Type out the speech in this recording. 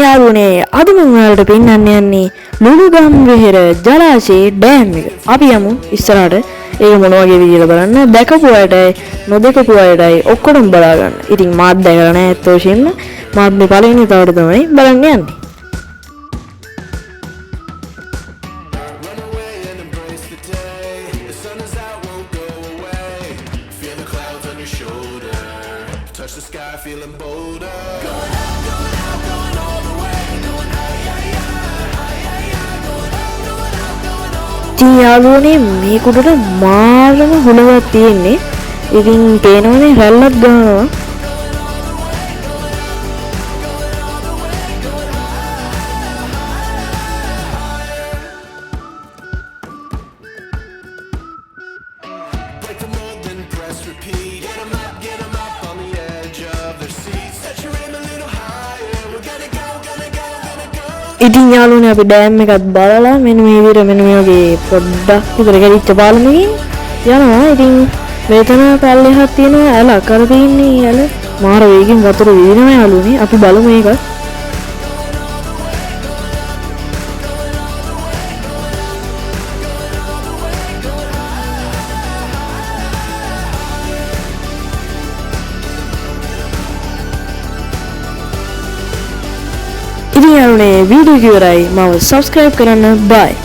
යාළුවනේ අද මම ඔයාලට පෙන්නන්න යන්නේ ලුණුගම් වෙහෙර ජලාශයේ ඩෑම් එක. අපි යමු ඉස්සරහට. ඒක මොන වගේ විදිහද බලන්න. දැකපු අයටයි නොදකපු අයටයි ඔක්කොම බලා ගන්න. ඉතින් මාත් දැකලා නැහැ ඇත්තෝෂයෙන්ම. මාත් මේ පළවෙනි තවට තමයි බලන්න යන්නේ. Touch the sky, feeling bolder. ඉතින් යාළුවනේ මේ කුඩට මාරම හුලවක් තියෙන්නේ. ඉතින් පේනවනේ රැල්ලක් ගන්නවා. Break the mold and press repeat. Get 'em up on the edge of their seats. Set your aim a little higher. We're gonna go. ඉතින් යාළුවනේ අපි ඩෑම් එකත් බලලා මෙන්න මේ විදිහට මෙන්න මේ වගේ පොඩ්ඩක් විතර ගැලිච්ච පාලමකින් යනවා. ඉතින් මෙතන පල්ලෙහාක් තියෙනවා ඇලක්. අර තියෙන්නේ ඇල මාර වේගෙන් වතුර විදිනවා යාළුවනේ. අපි බලමු මේක. ඉතින් යාළුවනේ වීඩියෝ එක ඉවරයි. මාව subscribe කරන්න. bye.